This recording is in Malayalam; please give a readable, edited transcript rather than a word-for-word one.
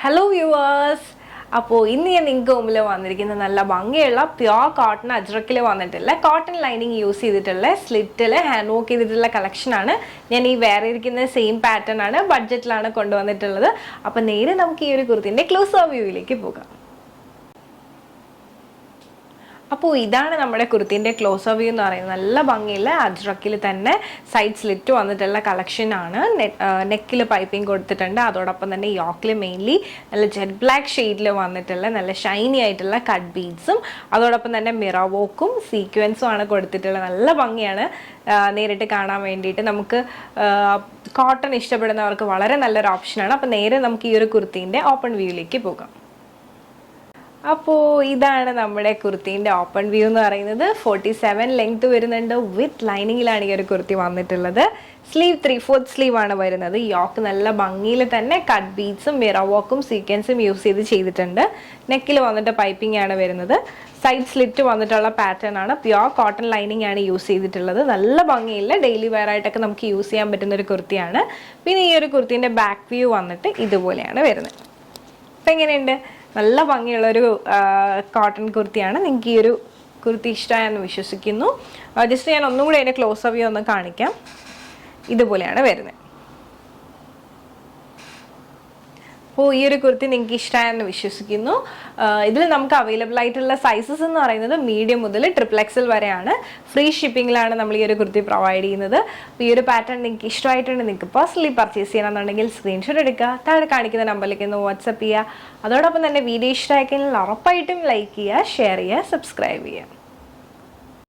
Hello viewers. അപ്പോൾ ഇന്ന് ഞാൻ നിങ്ങൾക്ക് മുമ്പിൽ വന്നിരിക്കുന്ന നല്ല ഭംഗിയുള്ള പ്യുവർ കോട്ടൺ അജ്രക്കിൽ വന്നിട്ടുള്ള കോട്ടൺ ലൈനിങ് യൂസ് ചെയ്തിട്ടുള്ള സ്ലിറ്റിൽ ഹാൻഡ് വർക്ക് ചെയ്തിട്ടുള്ള കളക്ഷനാണ്. ഞാൻ ഈ വേറെ ഇരിക്കുന്ന സെയിം പാറ്റേൺ ആണ്, ബഡ്ജറ്റിലാണ് കൊണ്ടുവന്നിട്ടുള്ളത്. അപ്പോൾ നേരെ നമുക്ക് ഈ ഒരു കുർത്തിൻ്റെ ക്ലോസ് വ്യൂയിലേക്ക് പോകാം. അപ്പോൾ ഇതാണ് നമ്മുടെ കുർത്തിൻ്റെ ക്ലോസ് വ്യൂ എന്ന് പറയുന്നത്. നല്ല ഭംഗിയുള്ള അജ്രക്കിൽ തന്നെ സൈഡ് സ്ലിറ്റ് വന്നിട്ടുള്ള കളക്ഷനാണ്. നെക്കിൽ പൈപ്പിംഗ് കൊടുത്തിട്ടുണ്ട്. അതോടൊപ്പം തന്നെ യോക്കിൽ മെയിൻലി നല്ല ജെറ്റ് ബ്ലാക്ക് ഷെയ്ഡിൽ വന്നിട്ടുള്ള നല്ല ഷൈനി ആയിട്ടുള്ള കട്ട് ബീഡ്സും അതോടൊപ്പം തന്നെ മിറർ വർക്കും സീക്വൻസും ആണ് കൊടുത്തിട്ടുള്ളത്. നല്ല ഭംഗിയാണ് നേരിട്ട് കാണാൻ വേണ്ടിയിട്ട്. നമുക്ക് കോട്ടൺ ഇഷ്ടപ്പെടുന്നവർക്ക് വളരെ നല്ലൊരു ഓപ്ഷനാണ്. അപ്പോൾ നേരെ നമുക്ക് ഈ ഒരു കുർത്തീൻ്റെ ഓപ്പൺ വ്യൂയിലേക്ക് പോകാം. അപ്പോൾ ഇതാണ് നമ്മുടെ കുർത്തീൻ്റെ ഓപ്പൺ വ്യൂ എന്ന് പറയുന്നത്. 47 ലെങ്ത് വരുന്നുണ്ട്. വിത്ത് ലൈനിങ്ങിലാണ് ഈ ഒരു കുർത്തി വന്നിട്ടുള്ളത്. സ്ലീവ് 3/4 സ്ലീവ് ആണ് വരുന്നത്. യോക്ക് നല്ല ഭംഗിയിൽ തന്നെ കട്ട് ബീഡ്സും മിറർ വർക്കും സീക്വൻസും യൂസ് ചെയ്തിട്ടുണ്ട്. നെക്കിൽ വന്നിട്ട് പൈപ്പിംഗ് ആണ് വരുന്നത്. സൈഡ് സ്ലിറ്റ് വന്നിട്ടുള്ള പാറ്റേൺ ആണ്. പ്യുവർ കോട്ടൺ ലൈനിങ് ആണ് യൂസ് ചെയ്തിട്ടുള്ളത്. നല്ല ഭംഗിയില്ല ഡെയിലി വെയർ ആയിട്ടൊക്കെ നമുക്ക് യൂസ് ചെയ്യാൻ പറ്റുന്ന ഒരു കുർത്തിയാണ്. പിന്നെ ഈ ഒരു കുർത്തീൻ്റെ ബാക്ക് വ്യൂ വന്നിട്ട് ഇതുപോലെയാണ് വരുന്നത്. അപ്പം എങ്ങനെയുണ്ട്? നല്ല ഭംഗിയുള്ളൊരു കോട്ടൺ കുർത്തിയാണ്. നിങ്ങൾക്ക് ഈ ഒരു കുർത്തി ഇഷ്ടമായെന്ന് വിശ്വസിക്കുന്നു. ജസ്റ്റ് ഞാൻ ഒന്നും കൂടി അതിൻ്റെ ക്ലോസ് വ്യൂ ഒന്ന് കാണിക്കാം. ഇതുപോലെയാണ് വരുന്നത്. അപ്പോൾ ഈ ഒരു കുർത്തി നിങ്ങൾക്ക് ഇഷ്ടമായെന്ന് വിശ്വസിക്കുന്നു. ഇതിൽ നമുക്ക് അവൈലബിൾ ആയിട്ടുള്ള സൈസസ് എന്ന് പറയുന്നത് മീഡിയം മുതൽ XXL വരെയാണ്. ഫ്രീ ഷിപ്പിങ്ങിലാണ് നമ്മൾ ഈ ഒരു കുർത്തി പ്രൊവൈഡ് ചെയ്യുന്നത്. അപ്പോൾ ഈ ഒരു പാറ്റേൺ നിങ്ങൾക്ക് ഇഷ്ടമായിട്ടുണ്ട്, നിങ്ങൾക്ക് പേഴ്സണലി പർച്ചേസ് ചെയ്യണമെന്നുണ്ടെങ്കിൽ സ്ക്രീൻഷോട്ട് എടുക്കുക, താഴെ കാണിക്കുന്ന നമ്പറിലേക്ക് ഒന്ന് വാട്സപ്പ് ചെയ്യുക. അതോടൊപ്പം തന്നെ വീഡിയോ ഇഷ്ടമായിക്കഴിഞ്ഞാൽ ഉറപ്പായിട്ടും ലൈക്ക് ചെയ്യുക, ഷെയർ ചെയ്യുക, സബ്സ്ക്രൈബ് ചെയ്യുക.